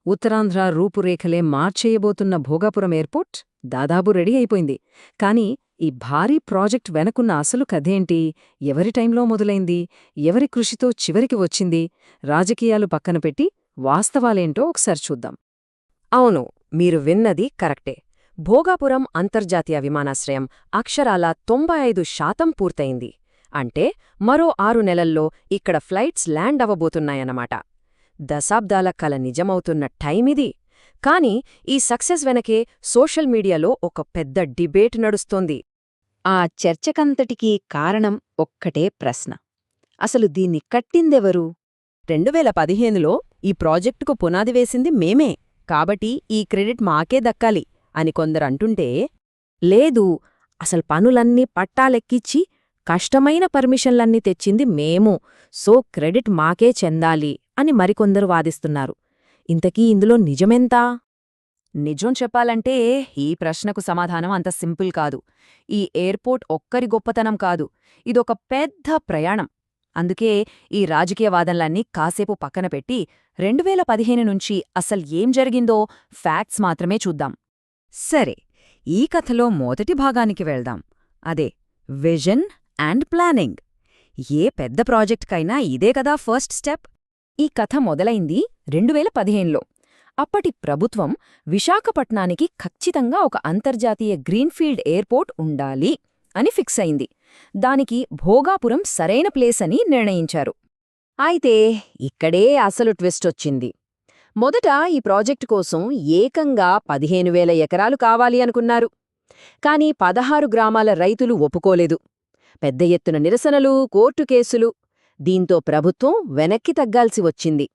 Uttarandhra రూపురేఖలే మార్చేయబోతున్న Bhogapuram airport దాదాపు ready అయిపోయింది. కానీ ఈ భారీ ప్రాజెక్ట్ వెనకున్న అసలు కథేంటి? ఎవరి టైంలో మొదలైంది? ఎవరి కృషితో చివరికి వచ్చింది? రాజకీయాలు పక్కన పెట్టి వాస్తవాలేంటో ఒకసారి చూద్దాం. అవును, మీరు విన్నది కరెక్టే. భోగాపురం అంతర్జాతీయ విమానాశ్రయం అక్షరాల 95% పూర్తయింది. అంటే మరో 6 నెలల్లో ఇక్కడ ఫ్లైట్స్ ల్యాండ్ అవ్వబోతున్నాయన్నమాట. దశాబ్దాల కల నిజమవుతున్న టైమిది. కాని ఈ సక్సెస్ వెనకే సోషల్ మీడియాలో ఒక పెద్ద డిబేట్ నడుస్తోంది. ఆ చర్చకంతటికీ కారణం ఒక్కటే ప్రశ్న. అసలు దీన్ని కట్టిందెవరు? 2015లో ఈ ప్రాజెక్టుకు పునాది వేసింది మేమే, కాబట్టి ఈ క్రెడిట్ మాకే దక్కాలి అని కొందరంటుంటే, లేదు, అసలు పనులన్నీ పట్టాలెక్కిచ్చి కష్టమైన పర్మిషన్లన్నీ తెచ్చింది మేము, సో క్రెడిట్ మాకే చెందాలి అని మరికొందరు వాదిస్తున్నారు. ఇంతకీ ఇందులో నిజమెంతా? నిజం చెప్పాలంటే ఈ ప్రశ్నకు సమాధానం అంత సింపుల్ కాదు. ఈ ఎయిర్పోర్ట్ ఒక్కరి గొప్పతనం కాదు, ఇదొక పెద్ద ప్రయాణం. అందుకే ఈ రాజకీయవాదనలన్నీ కాసేపు పక్కన పెట్టి 2015 నుంచి అసలు ఏం జరిగిందో ఫ్యాక్ట్స్ మాత్రమే చూద్దాం. సరే, ఈ కథలో మొదటి భాగానికి వెళ్దాం. అదే విజన్ అండ్ ప్లానింగ్. ఏ పెద్ద ప్రాజెక్ట్కైనా ఇదే కదా ఫస్ట్ స్టెప్. ఈ కథ మొదలైంది 2015లో. అప్పటి ప్రభుత్వం విశాఖపట్నానికి ఖచ్చితంగా ఒక అంతర్జాతీయ గ్రీన్ఫీల్డ్ ఎయిర్పోర్ట్ ఉండాలి అని ఫిక్స్ అయింది. దానికి భోగాపురం సరైన ప్లేస్ అని నిర్ణయించారు. అయితే ఇక్కడే అసలు ట్విస్టొచ్చింది. మొదట ఈ ప్రాజెక్టు కోసం ఏకంగా 15,000 ఎకరాలు కావాలి అనుకున్నారు. కాని 16 గ్రామాల రైతులు ఒప్పుకోలేదు. పెద్ద ఎత్తున నిరసనలు, కోర్టు కేసులు. దీంతో ప్రభుత్వం వెనక్కి తగ్గాల్సి వచ్చింది.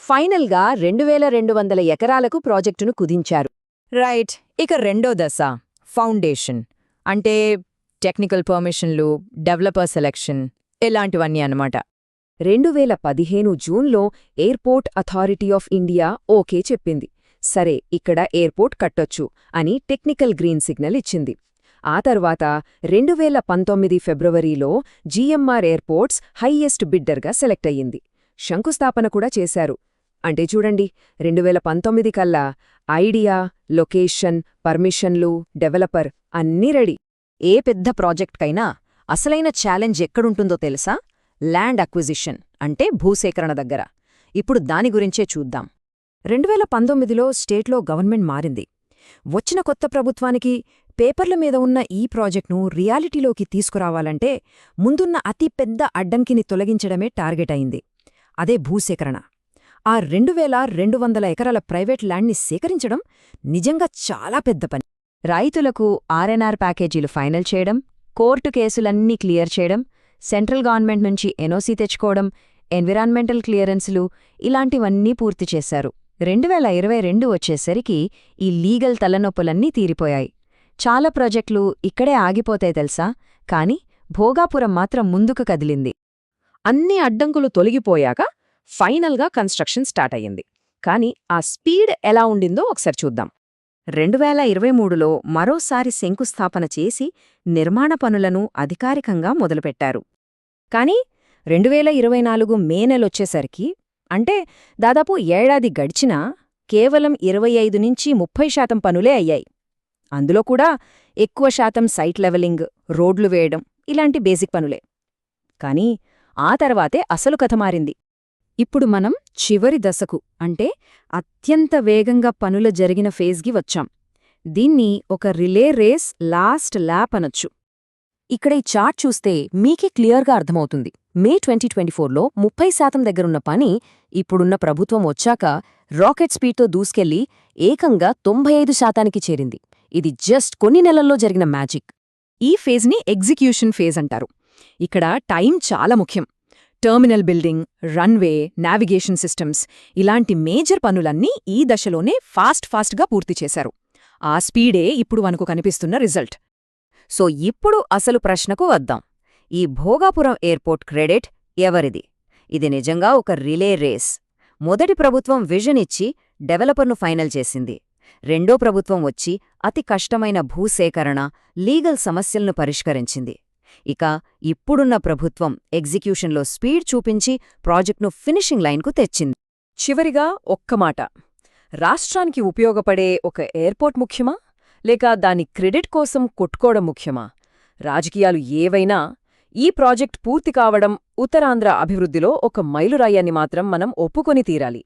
ఫైనల్గా 2,200 ఎకరాలకు ప్రాజెక్టును కుదించారు. రైట్. ఇక రెండో దశ ఫౌండేషన్, అంటే టెక్నికల్ పర్మిషన్లు, డెవలపర్ సెలెక్షన్, ఇలాంటివన్నీ అన్నమాట. 2015 జూన్లో airport authority of India okay చెప్పింది. సరే, ఇక్కడ ఎయిర్పోర్ట్ కట్టొచ్చు అని టెక్నికల్ గ్రీన్ సిగ్నల్ ఇచ్చింది. ఆ తర్వాత 2019 ఫిబ్రవరిలో జీఎంఆర్ ఎయిర్పోర్ట్స్ హైయెస్ట్ బిడ్డర్గా సెలెక్ట్ అయ్యింది. శంకుస్థాపన కూడా చేశారు. అంటే చూడండి, 2019 కల్లా ఐడియా, లొకేషన్, పర్మిషన్లు, డెవలపర్ అన్నీ రెడీ. ఏ పెద్ద ప్రాజెక్ట్కైనా అసలైన ఛాలెంజ్ ఎక్కడుంటుందో తెలుసా? ల్యాండ్ అక్విజిషన్, అంటే భూసేకరణ దగ్గర. ఇప్పుడు దాని గురించే చూద్దాం. 2019లో స్టేట్లో గవర్నమెంట్ మారింది. వచ్చిన కొత్త ప్రభుత్వానికి పేపర్ల మీద ఉన్న ఈ ప్రాజెక్ట్ను రియాలిటీలోకి తీసుకురావాలంటే ముందున్న అతి పెద్ద అడ్డంకిని తొలగించడమే టార్గెట్ అయింది. అదే భూసేకరణ. ఆ 2,200 ఎకరాల ప్రైవేట్ ల్యాండ్ని సేకరించడం నిజంగా చాలా పెద్ద పని. రైతులకు ఆర్ఎన్ఆర్ ప్యాకేజీలు ఫైనల్ చేయడం, కోర్టు కేసులన్నీ క్లియర్ చేయడం, సెంట్రల్ గవర్నమెంట్ నుంచి ఎన్ఓసీ తెచ్చుకోవడం, ఎన్విరాన్మెంటల్ క్లియరెన్సులు, ఇలాంటివన్నీ పూర్తి చేశారు. 2022 వచ్చేసరికి ఈ లీగల్ తలనొప్పులన్నీ తీరిపోయాయి. చాలా ప్రాజెక్టులు ఇక్కడే ఆగిపోతాయి తెలుసా? కాని భోగాపురం మాత్రం ముందుకు కదిలింది. అన్ని అడ్డంకులు తొలగిపోయాక ఫైనల్గా కన్స్ట్రక్షన్ స్టార్ట్ అయ్యింది. కాని ఆ స్పీడ్ ఎలా ఉండిందో ఒకసారి చూద్దాం. 2023లో మరోసారి శంకుస్థాపన చేసి నిర్మాణ పనులను అధికారికంగా మొదలుపెట్టారు. కాని 2024 మే నెలొచ్చేసరికి, అంటే దాదాపు ఏడాది గడిచినా కేవలం 25-30% పనులే అయ్యాయి. అందులో కూడా ఎక్కువ శాతం సైట్ లెవెలింగ్, రోడ్లు వేయడం, ఇలాంటి బేసిక్ పనులే. కాని ఆ తర్వాతే అసలు కథ మారింది. ఇప్పుడు మనం చివరి దశకు, అంటే అత్యంత వేగంగా పనులు జరిగిన ఫేజ్కి వచ్చాం. దీన్ని ఒక రిలే రేస్, లాస్ట్ ల్యాప్ అనొచ్చు. ఇక్కడ ఈ చార్ట్ చూస్తే మీకే క్లియర్గా అర్థమవుతుంది. మే 2024లో 30% దగ్గరున్న పని ఇప్పుడున్న ప్రభుత్వం వచ్చాక రాకెట్ స్పీడ్తో దూసుకెళ్లి ఏకంగా 95%కి చేరింది. ఇది జస్ట్ కొన్ని నెలల్లో జరిగిన మ్యాజిక్. ఈ ఫేజ్ని ఎగ్జిక్యూషన్ ఫేజ్ అంటారు. ఇక్కడ టైం చాలా ముఖ్యం. Terminal building, runway, navigation systems, ఇలాంటి మేజర్ పనులన్నీ ఈ దశలోనే ఫాస్ట్గా పూర్తి చేశారు. ఆ స్పీడే ఇప్పుడు మనకు కనిపిస్తున్న రిజల్ట్. సో ఇప్పుడు అసలు ప్రశ్నకు వద్దాం. ఈ భోగాపురం ఎయిర్పోర్ట్ క్రెడిట్ ఎవరిది? ఇది నిజంగా ఒక రిలే రేస్. మొదటి ప్రభుత్వం విజన్ ఇచ్చి డెవలపర్ను ఫైనల్ చేసింది. రెండో ప్రభుత్వం వచ్చి అతి కష్టమైన భూసేకరణ, లీగల్ సమస్యలను పరిష్కరించింది. ఇక ఇప్పుడున్న ప్రభుత్వం ఎగ్జిక్యూషన్లో స్పీడ్ చూపించి ప్రాజెక్ట్ను ఫినిషింగ్ లైన్కు తెచ్చింది. చివరిగా ఒక్క మాట, రాష్ట్రానికి ఉపయోగపడే ఒక ఎయిర్పోర్ట్ ముఖ్యమా లేక దాని క్రెడిట్ కోసం కొట్టుకోవడం ముఖ్యమా? రాజకీయాలు ఏవైనా ఈ ప్రాజెక్ట్ పూర్తి కావడం ఉత్తరాంధ్ర అభివృద్ధిలో ఒక మైలురాయి అని మాత్రం మనం ఒప్పుకొని తీరాలి.